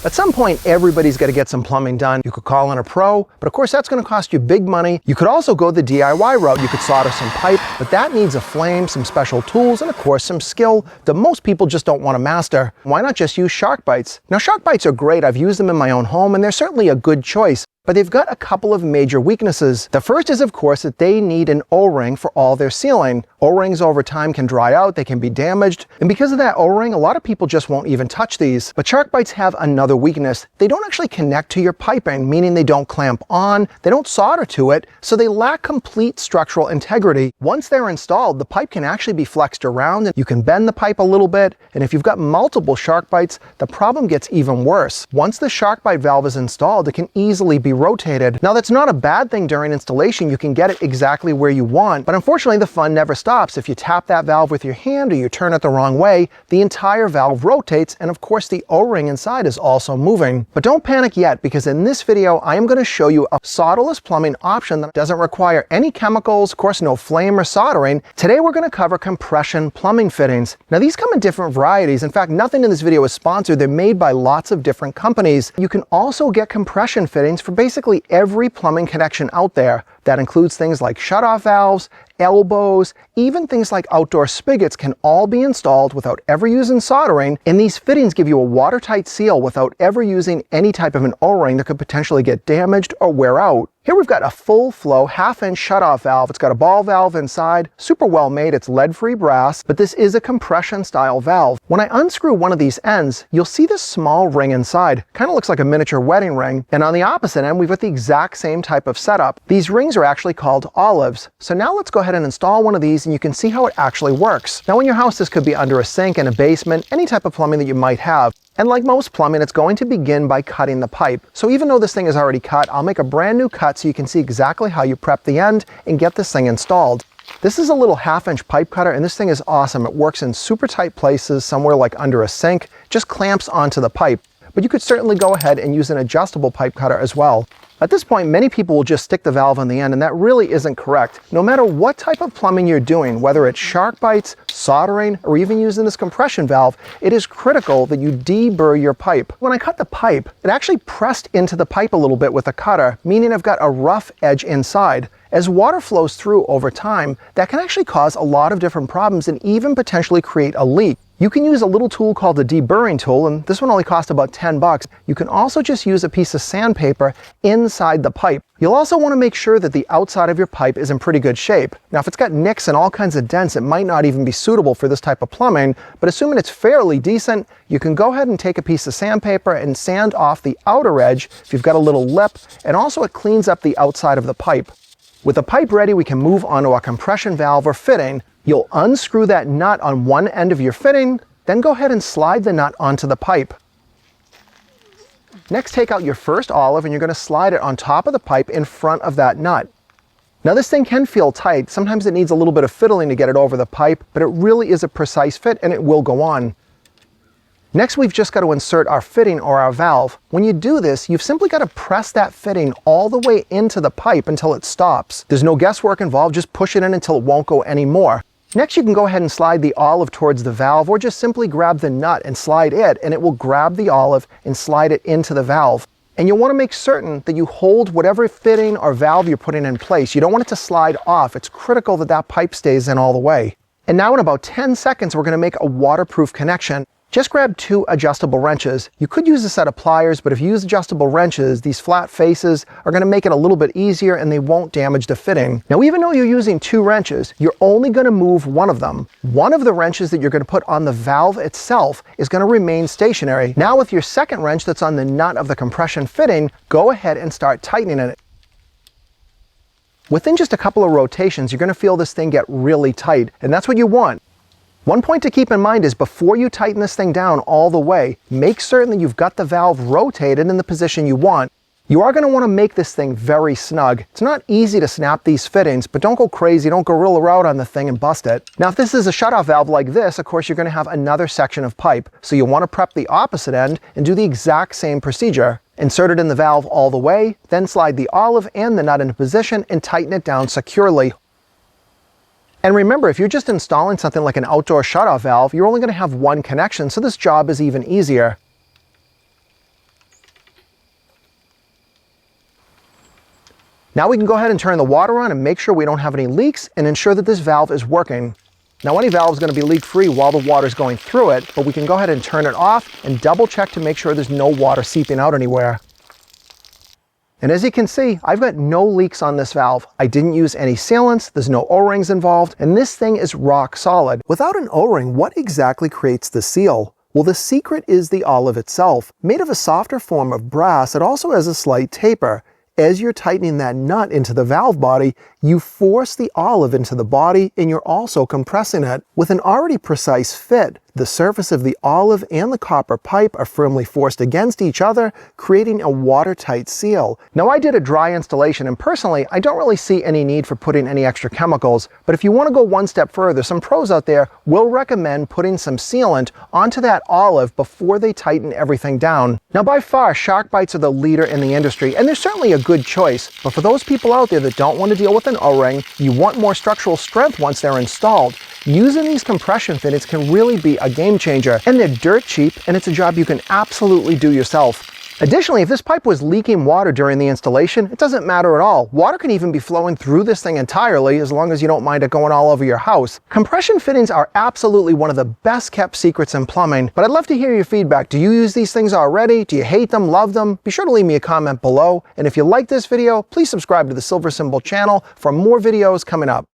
At some point, everybody's got to get some plumbing done. You could call in a pro, but of course that's going to cost you big money. You could also go the DIY route. You could solder some pipe, but that needs a flame, some special tools, and of course some skill that most people just don't want to master. Why not just use Sharkbites? Now, Sharkbites are great. I've used them in my own home, and they're certainly a good choice. But they've got a couple of major weaknesses. The first is, of course, that they need an O-ring for all their sealing. O-rings over time can dry out, they can be damaged, and because of that O-ring, a lot of people just won't even touch these. But Sharkbites have another weakness. They don't actually connect to your piping, meaning they don't clamp on, they don't solder to it, so they lack complete structural integrity. Once they're installed, the pipe can actually be flexed around, and you can bend the pipe a little bit, and if you've got multiple Sharkbites, the problem gets even worse. Once the Sharkbite valve is installed, it can easily be rotated. Now, that's not a bad thing during installation. You can get it exactly where you want, but unfortunately the fun never stops. If you tap that valve with your hand or you turn it the wrong way, the entire valve rotates, and of course the O-ring inside is also moving. But don't panic yet, because in this video I am going to show you a solderless plumbing option that doesn't require any chemicals, of course no flame or soldering. Today we're going to cover compression plumbing fittings. Now, these come in different varieties. In fact, nothing in this video is sponsored. They're made by lots of different companies. You can also get compression fittings for basically every plumbing connection out there. That includes things like shutoff valves, elbows, even things like outdoor spigots can all be installed without ever using soldering, and these fittings give you a watertight seal without ever using any type of an O-ring that could potentially get damaged or wear out. Here we've got a full flow half-inch shutoff valve. It's got a ball valve inside, super well made, it's lead-free brass, but this is a compression style valve. When I unscrew one of these ends, you'll see this small ring inside. Kind of looks like a miniature wedding ring. And on the opposite end, we've got the exact same type of setup. These rings are actually called olives. So now let's go ahead and install one of these and you can see how it actually works. Now in your house, this could be under a sink, in a basement, any type of plumbing that you might have. And like most plumbing, it's going to begin by cutting the pipe. So even though this thing is already cut, I'll make a brand new cut so you can see exactly how you prep the end and get this thing installed. This is a little half-inch pipe cutter, and this thing is awesome. It works in super tight places, somewhere like under a sink, just clamps onto the pipe. But you could certainly go ahead and use an adjustable pipe cutter as well. At this point, many people will just stick the valve on the end, and that really isn't correct. No matter what type of plumbing you're doing, whether it's Sharkbites, soldering, or even using this compression valve, it is critical that you deburr your pipe. When I cut the pipe, it actually pressed into the pipe a little bit with a cutter, meaning I've got a rough edge inside. As water flows through over time, that can actually cause a lot of different problems and even potentially create a leak. You can use a little tool called the deburring tool, and this one only costs about 10 bucks. You can also just use a piece of sandpaper inside the pipe. You'll also want to make sure that the outside of your pipe is in pretty good shape. Now, if it's got nicks and all kinds of dents, it might not even be suitable for this type of plumbing, but assuming it's fairly decent, you can go ahead and take a piece of sandpaper and sand off the outer edge if you've got a little lip, and also it cleans up the outside of the pipe. With the pipe ready, we can move on to our compression valve or fitting. You'll unscrew that nut on one end of your fitting, then go ahead and slide the nut onto the pipe. Next, take out your first olive and you're going to slide it on top of the pipe in front of that nut. Now, this thing can feel tight. Sometimes it needs a little bit of fiddling to get it over the pipe, but it really is a precise fit and it will go on. Next, we've just got to insert our fitting or our valve. When you do this, you've simply got to press that fitting all the way into the pipe until it stops. There's no guesswork involved, just push it in until it won't go anymore. Next, you can go ahead and slide the olive towards the valve, or just simply grab the nut and slide it, and it will grab the olive and slide it into the valve. And you'll want to make certain that you hold whatever fitting or valve you're putting in place. You don't want it to slide off. It's critical that that pipe stays in all the way. And now in about 10 seconds, we're going to make a waterproof connection. Just grab 2 adjustable wrenches. You could use a set of pliers, but if you use adjustable wrenches, these flat faces are going to make it a little bit easier and they won't damage the fitting. Now, even though you're using 2 wrenches, you're only going to move one of them. One of the wrenches that you're going to put on the valve itself is going to remain stationary. Now, with your second wrench that's on the nut of the compression fitting, go ahead and start tightening it. Within just a couple of rotations, you're going to feel this thing get really tight, and that's what you want. One point to keep in mind is before you tighten this thing down all the way, make certain that you've got the valve rotated in the position you want. You are going to want to make this thing very snug. It's not easy to snap these fittings, but don't go crazy, don't gorilla route on the thing and bust it. Now, if this is a shutoff valve like this, of course, you're going to have another section of pipe. So you'll want to prep the opposite end and do the exact same procedure. Insert it in the valve all the way, then slide the olive and the nut into position and tighten it down securely. And remember, if you're just installing something like an outdoor shutoff valve, you're only going to have one connection, so this job is even easier. Now we can go ahead and turn the water on and make sure we don't have any leaks and ensure that this valve is working. Now any valve is going to be leak free while the water is going through it, but we can go ahead and turn it off and double check to make sure there's no water seeping out anywhere. And as you can see, I've got no leaks on this valve. I didn't use any sealants, there's no O-rings involved, and this thing is rock solid. Without an O-ring, what exactly creates the seal? Well, the secret is the olive itself. Made of a softer form of brass, it also has a slight taper. As you're tightening that nut into the valve body, you force the olive into the body and you're also compressing it. With an already precise fit, the surface of the olive and the copper pipe are firmly forced against each other, creating a watertight seal. Now I did a dry installation and personally, I don't really see any need for putting any extra chemicals, but if you want to go one step further, some pros out there will recommend putting some sealant onto that olive before they tighten everything down. Now by far, Sharkbites are the leader in the industry, and they're certainly a good choice, but for those people out there that don't want to deal with an O-ring, you want more structural strength once they're installed, using these compression fittings can really be a game changer, and they're dirt cheap, and it's a job you can absolutely do yourself. Additionally, if this pipe was leaking water during the installation, it doesn't matter at all. Water can even be flowing through this thing entirely as long as you don't mind it going all over your house. Compression fittings are absolutely one of the best kept secrets in plumbing, but I'd love to hear your feedback. Do you use these things already? Do you hate them, love them? Be sure to leave me a comment below, and if you like this video, please subscribe to the Silver Symbol channel for more videos coming up.